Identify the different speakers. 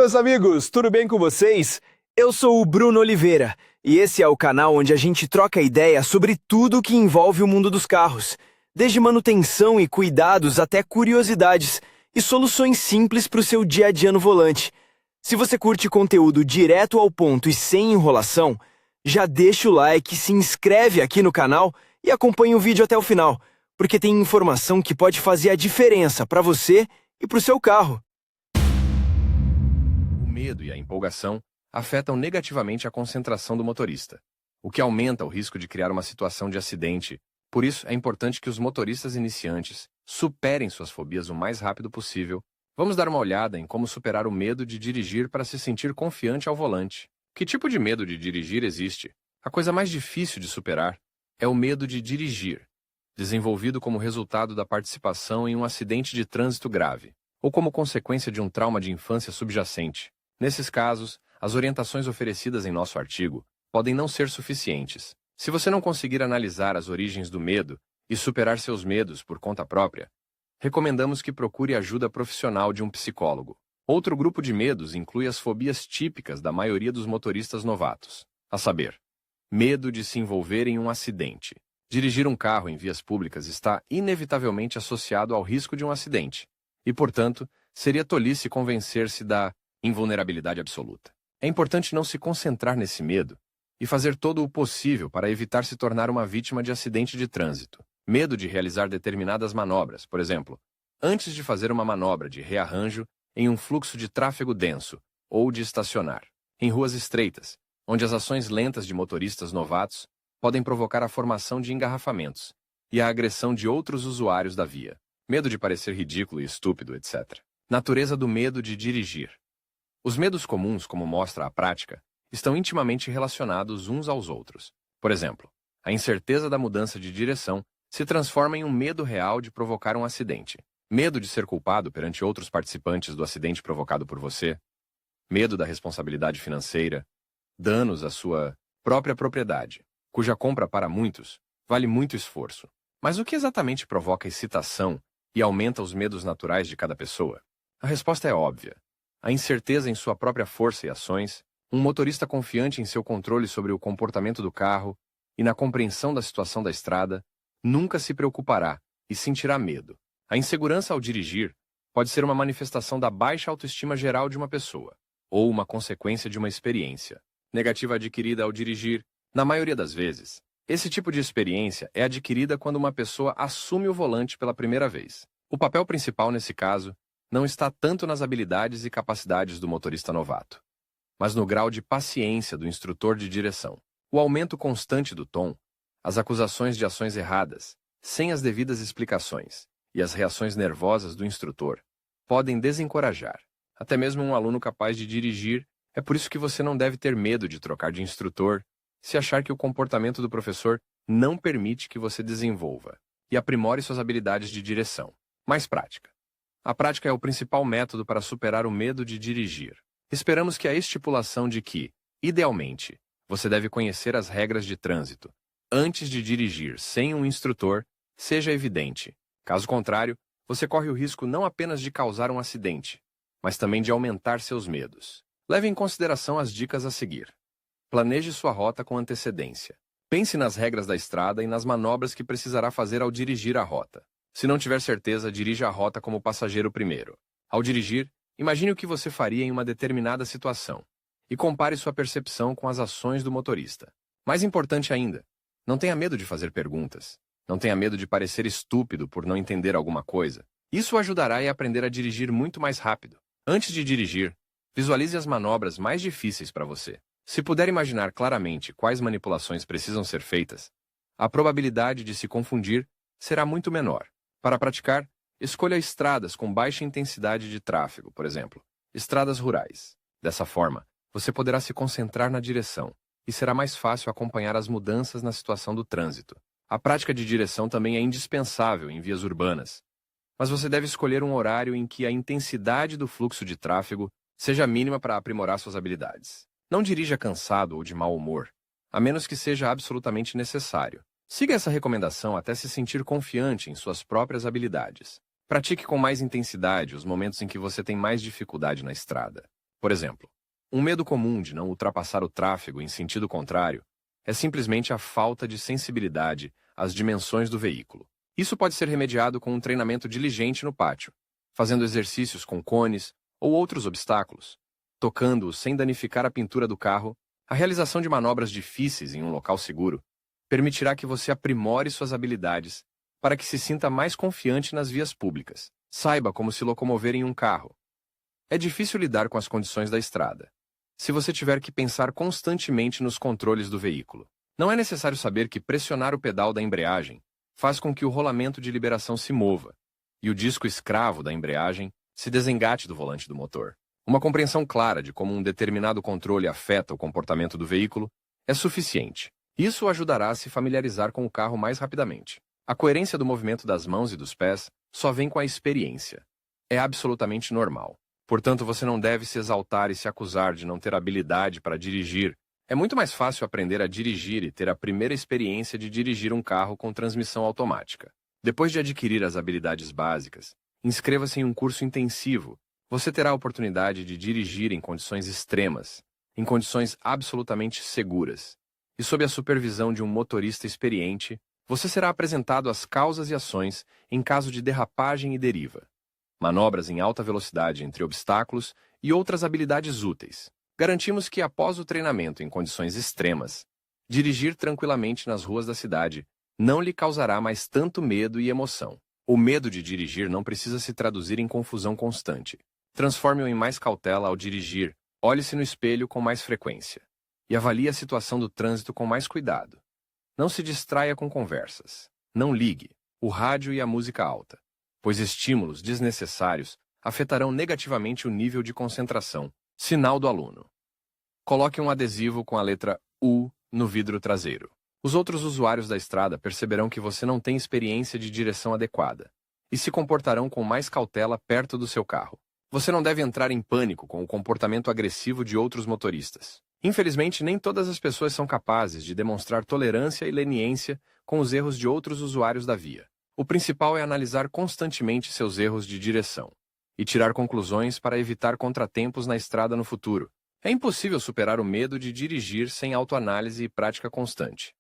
Speaker 1: meus amigos, tudo bem com vocês? Eu sou o Bruno Oliveira e esse é o canal onde a gente troca ideia sobre tudo que envolve o mundo dos carros, desde manutenção e cuidados até curiosidades e soluções simples para o seu dia a dia no volante. Se você curte conteúdo direto ao ponto e sem enrolação, já deixa o like, se inscreve aqui no canal e acompanha o vídeo até o final, porque tem informação que pode fazer a diferença para você e para o seu carro.
Speaker 2: O medo e a empolgação afetam negativamente a concentração do motorista, o que aumenta o risco de criar uma situação de acidente. Por isso, é importante que os motoristas iniciantes superem suas fobias o mais rápido possível. Vamos dar uma olhada em como superar o medo de dirigir para se sentir confiante ao volante. Que tipo de medo de dirigir existe? A coisa mais difícil de superar é o medo de dirigir, desenvolvido como resultado da participação em um acidente de trânsito grave, ou como consequência de um trauma de infância subjacente. Nesses casos, as orientações oferecidas em nosso artigo podem não ser suficientes. Se você não conseguir analisar as origens do medo e superar seus medos por conta própria, recomendamos que procure ajuda profissional de um psicólogo. Outro grupo de medos inclui as fobias típicas da maioria dos motoristas novatos, a saber, medo de se envolver em um acidente. Dirigir um carro em vias públicas está inevitavelmente associado ao risco de um acidente, e, portanto, seria tolice convencer-se da invulnerabilidade absoluta. É importante não se concentrar nesse medo e fazer todo o possível para evitar se tornar uma vítima de acidente de trânsito. Medo de realizar determinadas manobras, por exemplo, antes de fazer uma manobra de rearranjo em um fluxo de tráfego denso ou de estacionar, em ruas estreitas, onde as ações lentas de motoristas novatos podem provocar a formação de engarrafamentos e a agressão de outros usuários da via. Medo de parecer ridículo e estúpido, etc. Natureza do medo de dirigir. Os medos comuns, como mostra a prática, estão intimamente relacionados uns aos outros. Por exemplo, a incerteza da mudança de direção se transforma em um medo real de provocar um acidente. Medo de ser culpado perante outros participantes do acidente provocado por você. Medo da responsabilidade financeira. Danos à sua própria propriedade, cuja compra para muitos vale muito esforço. Mas o que exatamente provoca excitação e aumenta os medos naturais de cada pessoa? A resposta é óbvia. A incerteza em sua própria força e ações, um motorista confiante em seu controle sobre o comportamento do carro e na compreensão da situação da estrada, nunca se preocupará e sentirá medo. A insegurança ao dirigir pode ser uma manifestação da baixa autoestima geral de uma pessoa, ou uma consequência de uma experiência negativa adquirida ao dirigir. Na maioria das vezes, esse tipo de experiência é adquirida quando uma pessoa assume o volante pela primeira vez. O papel principal nesse caso não está tanto nas habilidades e capacidades do motorista novato, mas no grau de paciência do instrutor de direção. O aumento constante do tom, as acusações de ações erradas, sem as devidas explicações, e as reações nervosas do instrutor podem desencorajar até mesmo um aluno capaz de dirigir. É por isso que você não deve ter medo de trocar de instrutor se achar que o comportamento do professor não permite que você desenvolva e aprimore suas habilidades de direção. Mais prática. A prática é o principal método para superar o medo de dirigir. Esperamos que a estipulação de que, idealmente, você deve conhecer as regras de trânsito antes de dirigir sem um instrutor seja evidente. Caso contrário, você corre o risco não apenas de causar um acidente, mas também de aumentar seus medos. Leve em consideração as dicas a seguir. Planeje sua rota com antecedência. Pense nas regras da estrada e nas manobras que precisará fazer ao dirigir a rota. Se não tiver certeza, dirija a rota como passageiro primeiro. Ao dirigir, imagine o que você faria em uma determinada situação e compare sua percepção com as ações do motorista. Mais importante ainda, não tenha medo de fazer perguntas. Não tenha medo de parecer estúpido por não entender alguma coisa. Isso o ajudará a aprender a dirigir muito mais rápido. Antes de dirigir, visualize as manobras mais difíceis para você. Se puder imaginar claramente quais manipulações precisam ser feitas, a probabilidade de se confundir será muito menor. Para praticar, escolha estradas com baixa intensidade de tráfego, por exemplo, estradas rurais. Dessa forma, você poderá se concentrar na direção e será mais fácil acompanhar as mudanças na situação do trânsito. A prática de direção também é indispensável em vias urbanas, mas você deve escolher um horário em que a intensidade do fluxo de tráfego seja mínima para aprimorar suas habilidades. Não dirija cansado ou de mau humor, a menos que seja absolutamente necessário. Siga essa recomendação até se sentir confiante em suas próprias habilidades. Pratique com mais intensidade os momentos em que você tem mais dificuldade na estrada. Por exemplo, um medo comum de não ultrapassar o tráfego em sentido contrário é simplesmente a falta de sensibilidade às dimensões do veículo. Isso pode ser remediado com um treinamento diligente no pátio, fazendo exercícios com cones ou outros obstáculos, tocando-os sem danificar a pintura do carro. A realização de manobras difíceis em um local seguro permitirá que você aprimore suas habilidades para que se sinta mais confiante nas vias públicas. Saiba como se locomover em um carro. É difícil lidar com as condições da estrada, se você tiver que pensar constantemente nos controles do veículo. Não é necessário saber que pressionar o pedal da embreagem faz com que o rolamento de liberação se mova e o disco escravo da embreagem se desengate do volante do motor. Uma compreensão clara de como um determinado controle afeta o comportamento do veículo é suficiente. Isso o ajudará a se familiarizar com o carro mais rapidamente. A coerência do movimento das mãos e dos pés só vem com a experiência. É absolutamente normal. Portanto, você não deve se exaltar e se acusar de não ter habilidade para dirigir. É muito mais fácil aprender a dirigir e ter a primeira experiência de dirigir um carro com transmissão automática. Depois de adquirir as habilidades básicas, inscreva-se em um curso intensivo. Você terá a oportunidade de dirigir em condições extremas, em condições absolutamente seguras. E sob a supervisão de um motorista experiente, você será apresentado às causas e ações em caso de derrapagem e deriva, manobras em alta velocidade entre obstáculos e outras habilidades úteis. Garantimos que, após o treinamento em condições extremas, dirigir tranquilamente nas ruas da cidade não lhe causará mais tanto medo e emoção. O medo de dirigir não precisa se traduzir em confusão constante. Transforme-o em mais cautela ao dirigir, olhe-se no espelho com mais frequência e avalie a situação do trânsito com mais cuidado. Não se distraia com conversas. Não ligue o rádio e a música alta, pois estímulos desnecessários afetarão negativamente o nível de concentração. Sinal do aluno. Coloque um adesivo com a letra U no vidro traseiro. Os outros usuários da estrada perceberão que você não tem experiência de direção adequada e se comportarão com mais cautela perto do seu carro. Você não deve entrar em pânico com o comportamento agressivo de outros motoristas. Infelizmente, nem todas as pessoas são capazes de demonstrar tolerância e leniência com os erros de outros usuários da via. O principal é analisar constantemente seus erros de direção e tirar conclusões para evitar contratempos na estrada no futuro. É impossível superar o medo de dirigir sem autoanálise e prática constante.